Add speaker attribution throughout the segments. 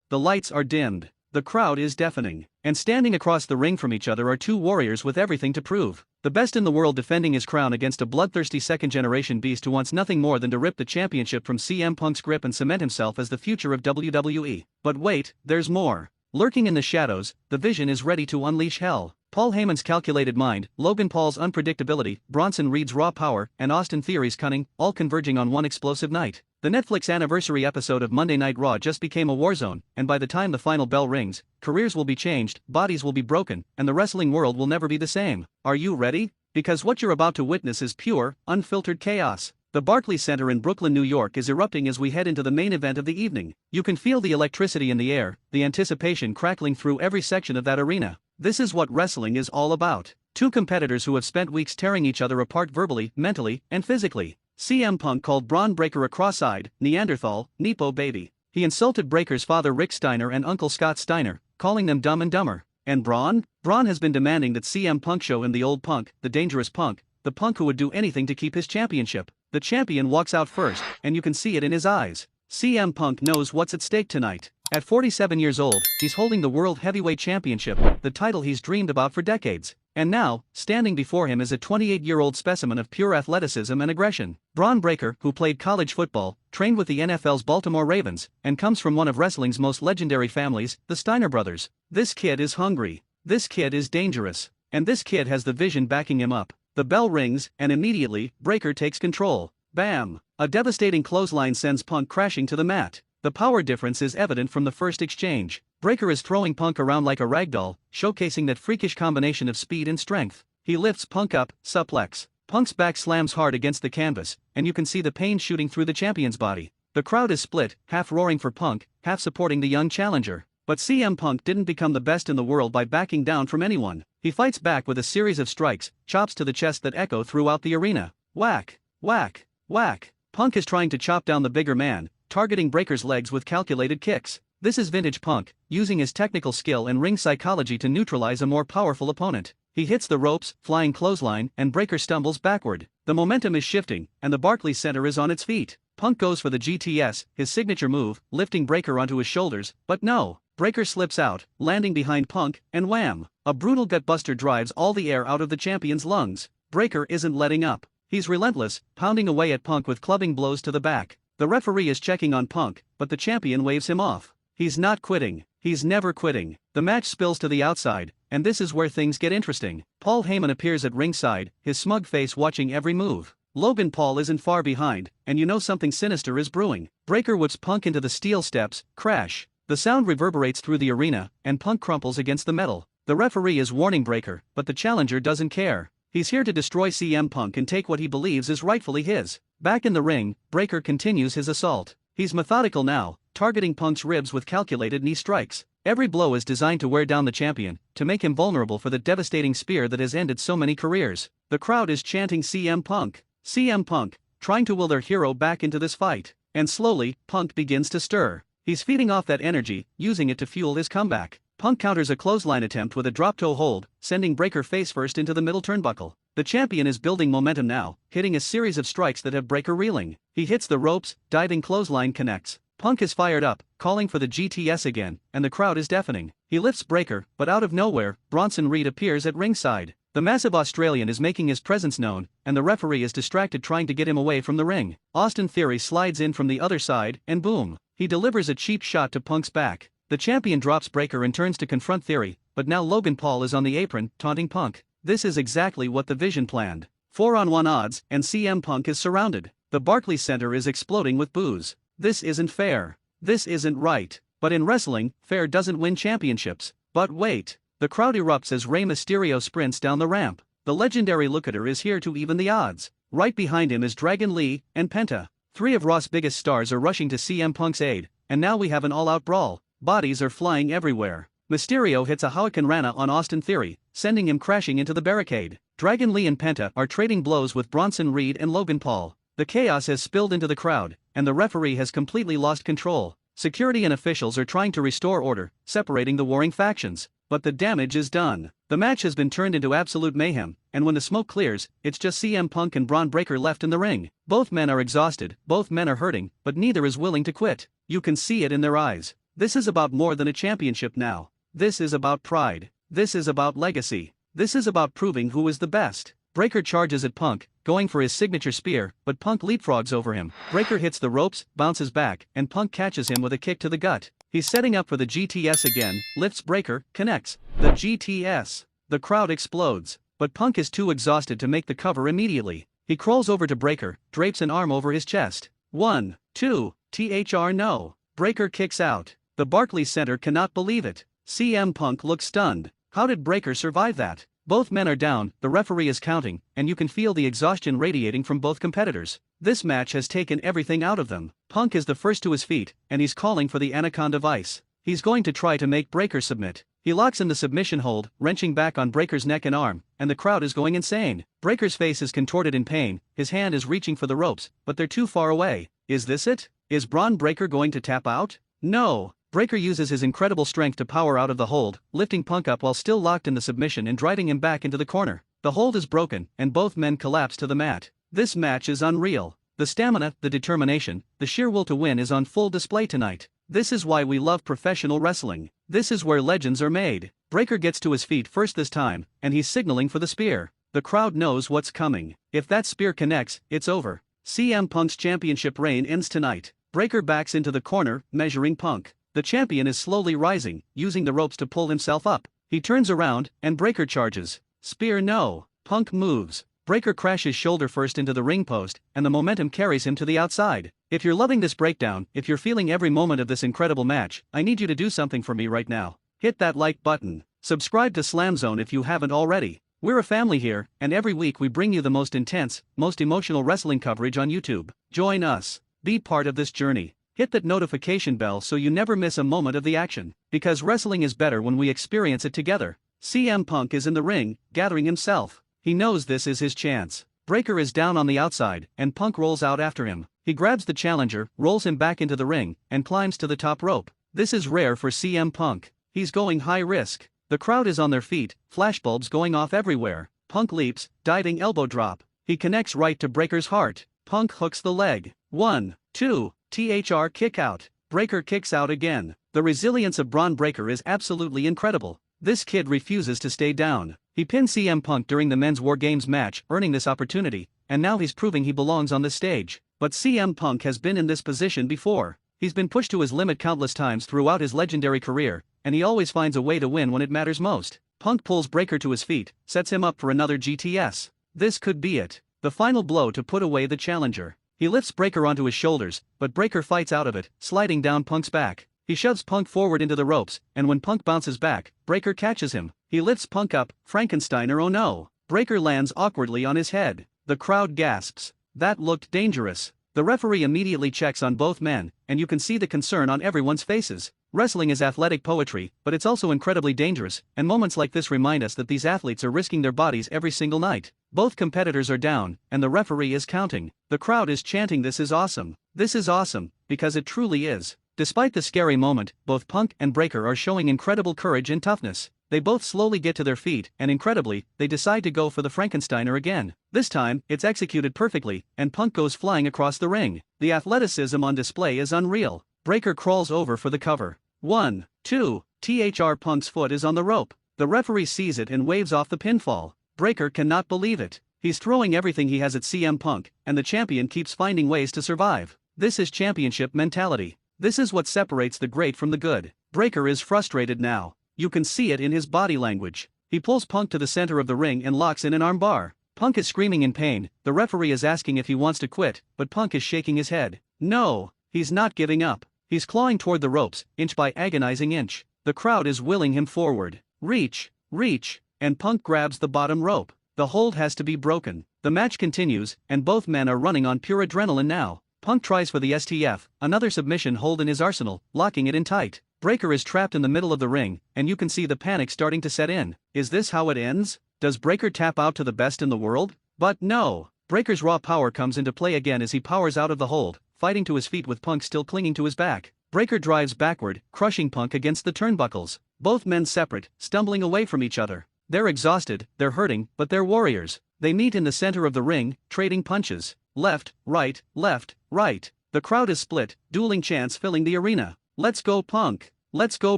Speaker 1: the lights are dimmed, the crowd is deafening, and standing across the ring from each other are two warriors with everything to prove. The best in the world defending his crown against a bloodthirsty second-generation beast who wants nothing more than to rip the championship from CM Punk's grip and cement himself as the future of WWE. But wait, there's more. Lurking in the shadows, the Vision is ready to unleash hell. Paul Heyman's calculated mind, Logan Paul's unpredictability, Bronson Reed's raw power, and Austin Theory's cunning, all converging on one explosive night. The Netflix anniversary episode of Monday Night Raw just became a war zone, and by the time the final bell rings, careers will be changed, bodies will be broken, and the wrestling world will never be the same. Are you ready? Because what you're about to witness is pure, unfiltered chaos. The Barclays Center in Brooklyn, New York is erupting as we head into the main event of the evening. You can feel the electricity in the air, the anticipation crackling through every section of that arena. This is what wrestling is all about. Two competitors who have spent weeks tearing each other apart verbally, mentally, and physically. CM Punk called Braun Breaker a cross-eyed, Neanderthal, Nepo baby. He insulted Breaker's father Rick Steiner and Uncle Scott Steiner, calling them dumb and dumber. And Braun? Braun has been demanding that CM Punk show him the old Punk, the dangerous Punk, the Punk who would do anything to keep his championship. The champion walks out first, and you can see it in his eyes. CM Punk knows what's at stake tonight. At 47 years old, he's holding the World Heavyweight Championship, the title he's dreamed about for decades. And now, standing before him is a 28-year-old specimen of pure athleticism and aggression. Braun Breaker, who played college football, trained with the NFL's Baltimore Ravens, and comes from one of wrestling's most legendary families, the Steiner brothers. This kid is hungry. This kid is dangerous. And this kid has the Vision backing him up. The bell rings, and immediately, Breaker takes control. Bam! A devastating clothesline sends Punk crashing to the mat. The power difference is evident from the first exchange. Breaker is throwing Punk around like a ragdoll, showcasing that freakish combination of speed and strength. He lifts Punk up, suplex. Punk's back slams hard against the canvas, and you can see the pain shooting through the champion's body. The crowd is split, half roaring for Punk, half supporting the young challenger. But CM Punk didn't become the best in the world by backing down from anyone. He fights back with a series of strikes, chops to the chest that echo throughout the arena. Whack, whack, whack. Punk is trying to chop down the bigger man, targeting Breaker's legs with calculated kicks. This is vintage Punk, using his technical skill and ring psychology to neutralize a more powerful opponent. He hits the ropes, flying clothesline, and Breaker stumbles backward. The momentum is shifting, and the Barclays Center is on its feet. Punk goes for the GTS, his signature move, lifting Breaker onto his shoulders, but no. Breaker slips out, landing behind Punk, and wham! A brutal gutbuster drives all the air out of the champion's lungs. Breaker isn't letting up. He's relentless, pounding away at Punk with clubbing blows to the back. The referee is checking on Punk, but the champion waves him off. He's not quitting. He's never quitting. The match spills to the outside, and this is where things get interesting. Paul Heyman appears at ringside, his smug face watching every move. Logan Paul isn't far behind, and you know something sinister is brewing. Breaker whips Punk into the steel steps, crash. The sound reverberates through the arena, and Punk crumples against the metal. The referee is warning Breaker, but the challenger doesn't care. He's here to destroy CM Punk and take what he believes is rightfully his. Back in the ring, Breaker continues his assault. He's methodical now, targeting Punk's ribs with calculated knee strikes. Every blow is designed to wear down the champion, to make him vulnerable for the devastating spear that has ended so many careers. The crowd is chanting CM Punk. CM Punk, trying to will their hero back into this fight. And slowly, Punk begins to stir. He's feeding off that energy, using it to fuel his comeback. Punk counters a clothesline attempt with a drop-toe hold, sending Breaker face-first into the middle turnbuckle. The champion is building momentum now, hitting a series of strikes that have Breaker reeling. He hits the ropes, diving clothesline connects. Punk is fired up, calling for the GTS again, and the crowd is deafening. He lifts Breaker, but out of nowhere, Bronson Reed appears at ringside. The massive Australian is making his presence known, and the referee is distracted trying to get him away from the ring. Austin Theory slides in from the other side, and boom! He delivers a cheap shot to Punk's back. The champion drops Breaker and turns to confront Theory, but now Logan Paul is on the apron, taunting Punk. This is exactly what the Vision planned. 4-on-1 odds, and CM Punk is surrounded. The Barclays Center is exploding with boos. This isn't fair. This isn't right. But in wrestling, fair doesn't win championships. But wait. The crowd erupts as Rey Mysterio sprints down the ramp. The legendary Lookator is here to even the odds. Right behind him is Dragon Lee and Penta. Three of Raw's biggest stars are rushing to CM Punk's aid, and now we have an all-out brawl. Bodies are flying everywhere. Mysterio hits a Hurricane Rana on Austin Theory, sending him crashing into the barricade. Dragon Lee and Penta are trading blows with Bronson Reed and Logan Paul. The chaos has spilled into the crowd, and the referee has completely lost control. Security and officials are trying to restore order, separating the warring factions. But the damage is done. The match has been turned into absolute mayhem, and when the smoke clears, it's just CM Punk and Braun Breaker left in the ring. Both men are exhausted, both men are hurting, but neither is willing to quit. You can see it in their eyes. This is about more than a championship now. This is about pride. This is about legacy. This is about proving who is the best. Breaker charges at Punk, going for his signature spear, but Punk leapfrogs over him. Breaker hits the ropes, bounces back, and Punk catches him with a kick to the gut. He's setting up for the GTS again, lifts Breaker, connects. The GTS. The crowd explodes, but Punk is too exhausted to make the cover immediately. He crawls over to Breaker, drapes an arm over his chest. 1, 2, THR no. Breaker kicks out. The Barclays Center cannot believe it. CM Punk looks stunned. How did Breaker survive that? Both men are down, the referee is counting, and you can feel the exhaustion radiating from both competitors. This match has taken everything out of them. Punk is the first to his feet, and he's calling for the Anaconda Vice. He's going to try to make Breaker submit. He locks in the submission hold, wrenching back on Breaker's neck and arm, and the crowd is going insane. Breaker's face is contorted in pain, his hand is reaching for the ropes, but they're too far away. Is this it? Is Braun Breaker going to tap out? No. Breaker uses his incredible strength to power out of the hold, lifting Punk up while still locked in the submission and driving him back into the corner. The hold is broken, and both men collapse to the mat. This match is unreal. The stamina, the determination, the sheer will to win is on full display tonight. This is why we love professional wrestling. This is where legends are made. Breaker gets to his feet first this time, and he's signaling for the spear. The crowd knows what's coming. If that spear connects, it's over. CM Punk's championship reign ends tonight. Breaker backs into the corner, measuring Punk. The champion is slowly rising, using the ropes to pull himself up. He turns around, and Breaker charges. Spear no. Punk moves. Breaker crashes shoulder first into the ring post, and the momentum carries him to the outside. If you're loving this breakdown, if you're feeling every moment of this incredible match, I need you to do something for me right now. Hit that like button. Subscribe to SLAMZONE if you haven't already. We're a family here, and every week we bring you the most intense, most emotional wrestling coverage on YouTube. Join us. Be part of this journey. Hit that notification bell so you never miss a moment of the action. Because wrestling is better when we experience it together. CM Punk is in the ring, gathering himself. He knows this is his chance. Breaker is down on the outside, and Punk rolls out after him. He grabs the challenger, rolls him back into the ring, and climbs to the top rope. This is rare for CM Punk. He's going high risk. The crowd is on their feet, flashbulbs going off everywhere. Punk leaps, diving elbow drop. He connects right to Breaker's heart. Punk hooks the leg. 1, 2, THR kick out. Breaker kicks out again. The resilience of Braun Breaker is absolutely incredible. This kid refuses to stay down. He pinned CM Punk during the Men's War Games match, earning this opportunity, and now he's proving he belongs on this stage. But CM Punk has been in this position before. He's been pushed to his limit countless times throughout his legendary career, and he always finds a way to win when it matters most. Punk pulls Breaker to his feet, sets him up for another GTS. This could be it. The final blow to put away the challenger. He lifts Breaker onto his shoulders, but Breaker fights out of it, sliding down Punk's back. He shoves Punk forward into the ropes, and when Punk bounces back, Breaker catches him. He lifts Punk up, Frankensteiner oh no. Breaker lands awkwardly on his head. The crowd gasps. That looked dangerous. The referee immediately checks on both men, and you can see the concern on everyone's faces. Wrestling is athletic poetry, but it's also incredibly dangerous, and moments like this remind us that these athletes are risking their bodies every single night. Both competitors are down, and the referee is counting. The crowd is chanting this is awesome. This is awesome, because it truly is. Despite the scary moment, both Punk and Breaker are showing incredible courage and toughness. They both slowly get to their feet, and incredibly, they decide to go for the Frankensteiner again. This time, it's executed perfectly, and Punk goes flying across the ring. The athleticism on display is unreal. Breaker crawls over for the cover. 1, 2, THR Punk's foot is on the rope. The referee sees it and waves off the pinfall. Breaker cannot believe it. He's throwing everything he has at CM Punk, and the champion keeps finding ways to survive. This is championship mentality. This is what separates the great from the good. Breaker is frustrated now. You can see it in his body language. He pulls Punk to the center of the ring and locks in an armbar. Punk is screaming in pain. The referee is asking if he wants to quit, but Punk is shaking his head. No, he's not giving up. He's clawing toward the ropes, inch by agonizing inch. The crowd is willing him forward. Reach, reach, and Punk grabs the bottom rope. The hold has to be broken. The match continues, and both men are running on pure adrenaline now. Punk tries for the STF, another submission hold in his arsenal, locking it in tight. Breaker is trapped in the middle of the ring, and you can see the panic starting to set in. Is this how it ends? Does Breaker tap out to the best in the world? But no. Breaker's raw power comes into play again as he powers out of the hold, fighting to his feet with Punk still clinging to his back. Breaker drives backward, crushing Punk against the turnbuckles. Both men separate, stumbling away from each other. They're exhausted, they're hurting, but they're warriors. They meet in the center of the ring, trading punches. Left, right, left, right. The crowd is split, dueling chants filling the arena. Let's go Punk. Let's go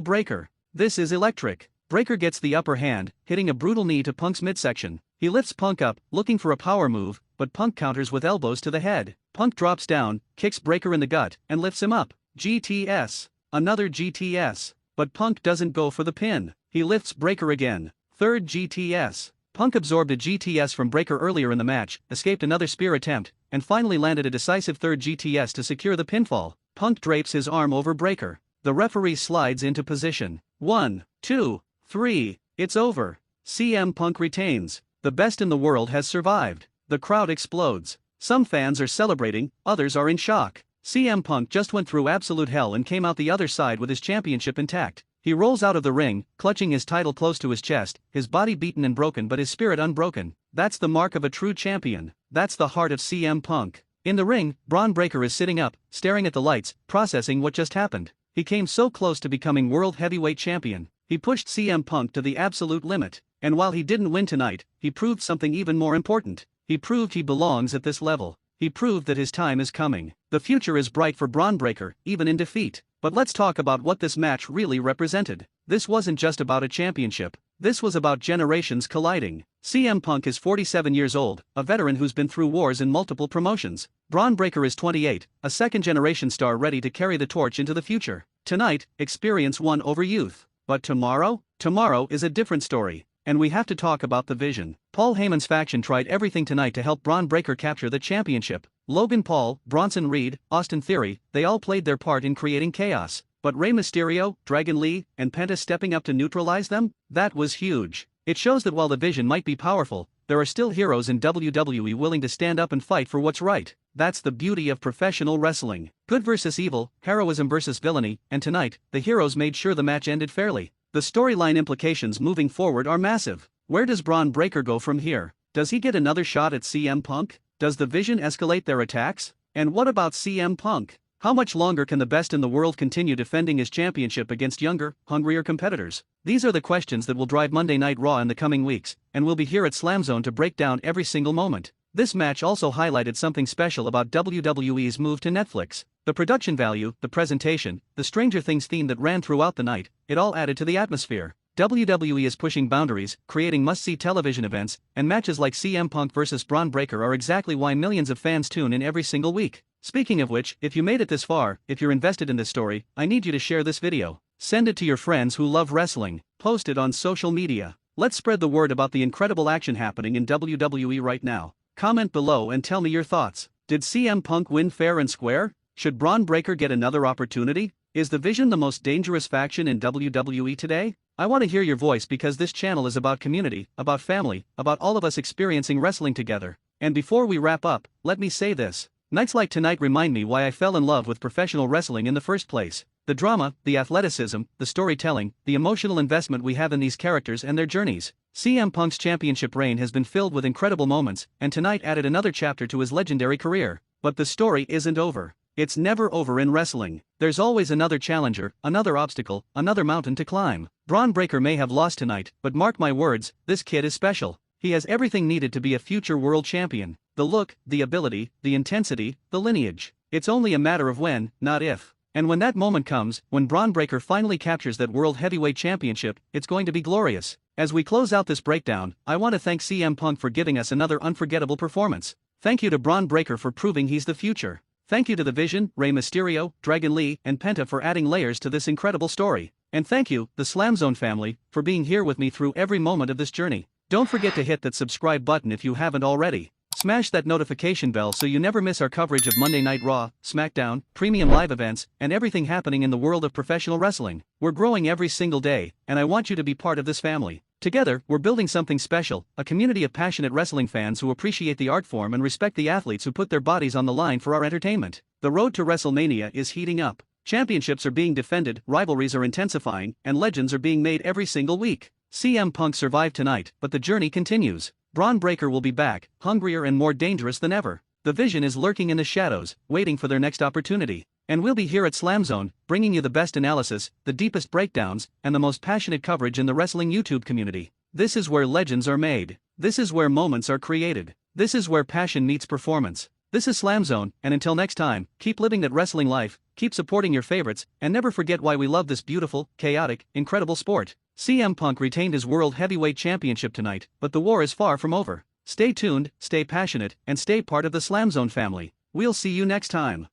Speaker 1: Breaker. This is electric. Breaker gets the upper hand, hitting a brutal knee to Punk's midsection. He lifts Punk up, looking for a power move, but Punk counters with elbows to the head. Punk drops down, kicks Breaker in the gut, and lifts him up. GTS. Another GTS. But Punk doesn't go for the pin. He lifts Breaker again. Third GTS. Punk absorbed a GTS from Breaker earlier in the match, escaped another spear attempt, and finally landed a decisive third GTS to secure the pinfall. Punk drapes his arm over Breaker. The referee slides into position. 1, 2, 3. It's over. CM Punk retains. The best in the world has survived. The crowd explodes. Some fans are celebrating, others are in shock. CM Punk just went through absolute hell and came out the other side with his championship intact. He rolls out of the ring, clutching his title close to his chest, his body beaten and broken but his spirit unbroken. That's the mark of a true champion. That's the heart of CM Punk. In the ring, Braun Breaker is sitting up, staring at the lights, processing what just happened. He came so close to becoming World Heavyweight Champion. He pushed CM Punk to the absolute limit. And while he didn't win tonight, he proved something even more important. He proved he belongs at this level. He proved that his time is coming. The future is bright for Braun Breaker, even in defeat. But let's talk about what this match really represented. This wasn't just about a championship. This was about generations colliding. CM Punk is 47 years old, a veteran who's been through wars in multiple promotions. Braun Breaker is 28, a second-generation star ready to carry the torch into the future. Tonight, experience won over youth. But tomorrow? Tomorrow is a different story. And we have to talk about the vision. Paul Heyman's faction tried everything tonight to help Braun Breaker capture the championship. Logan Paul, Bronson Reed, Austin Theory, they all played their part in creating chaos. But Rey Mysterio, Dragon Lee, and Penta stepping up to neutralize them? That was huge. It shows that while the vision might be powerful, there are still heroes in WWE willing to stand up and fight for what's right. That's the beauty of professional wrestling. Good versus evil, heroism versus villainy, and tonight, the heroes made sure the match ended fairly. The storyline implications moving forward are massive. Where does Braun Breaker go from here? Does he get another shot at CM Punk? Does the Vision escalate their attacks? And what about CM Punk? How much longer can the best in the world continue defending his championship against younger, hungrier competitors? These are the questions that will drive Monday Night Raw in the coming weeks, and we'll be here at SLAMZONE to break down every single moment. This match also highlighted something special about WWE's move to Netflix. The production value, the presentation, the Stranger Things theme that ran throughout the night, it all added to the atmosphere. WWE is pushing boundaries, creating must-see television events, and matches like CM Punk vs. Braun Breaker are exactly why millions of fans tune in every single week. Speaking of which, if you made it this far, if you're invested in this story, I need you to share this video. Send it to your friends who love wrestling. Post it on social media. Let's spread the word about the incredible action happening in WWE right now. Comment below and tell me your thoughts. Did CM Punk win fair and square? Should Braun Breaker get another opportunity? Is the Vision the most dangerous faction in WWE today? I want to hear your voice because this channel is about community, about family, about all of us experiencing wrestling together. And before we wrap up, let me say this. Nights like tonight remind me why I fell in love with professional wrestling in the first place. The drama, the athleticism, the storytelling, the emotional investment we have in these characters and their journeys. CM Punk's championship reign has been filled with incredible moments, and tonight added another chapter to his legendary career. But the story isn't over. It's never over in wrestling. There's always another challenger, another obstacle, another mountain to climb. Braun Breaker may have lost tonight, but mark my words, this kid is special. He has everything needed to be a future world champion. The look, the ability, the intensity, the lineage. It's only a matter of when, not if. And when that moment comes, when Braun Breaker finally captures that World Heavyweight Championship, it's going to be glorious. As we close out this breakdown, I want to thank CM Punk for giving us another unforgettable performance. Thank you to Braun Breaker for proving he's the future. Thank you to The Vision, Rey Mysterio, Dragon Lee, and Penta for adding layers to this incredible story. And thank you, the SLAMZONE family, for being here with me through every moment of this journey. Don't forget to hit that subscribe button if you haven't already. Smash that notification bell so you never miss our coverage of Monday Night Raw, SmackDown, premium live events, and everything happening in the world of professional wrestling. We're growing every single day, and I want you to be part of this family. Together, we're building something special, a community of passionate wrestling fans who appreciate the art form and respect the athletes who put their bodies on the line for our entertainment. The road to WrestleMania is heating up. Championships are being defended, rivalries are intensifying, and legends are being made every single week. CM Punk survived tonight, but the journey continues. Braun Breaker will be back, hungrier and more dangerous than ever. The Vision is lurking in the shadows, waiting for their next opportunity. And we'll be here at SLAMZONE, bringing you the best analysis, the deepest breakdowns, and the most passionate coverage in the wrestling YouTube community. This is where legends are made. This is where moments are created. This is where passion meets performance. This is SLAMZONE, and until next time, keep living that wrestling life, keep supporting your favorites, and never forget why we love this beautiful, chaotic, incredible sport. CM Punk retained his World Heavyweight Championship tonight, but the war is far from over. Stay tuned, stay passionate, and stay part of the SLAMZONE family. We'll see you next time.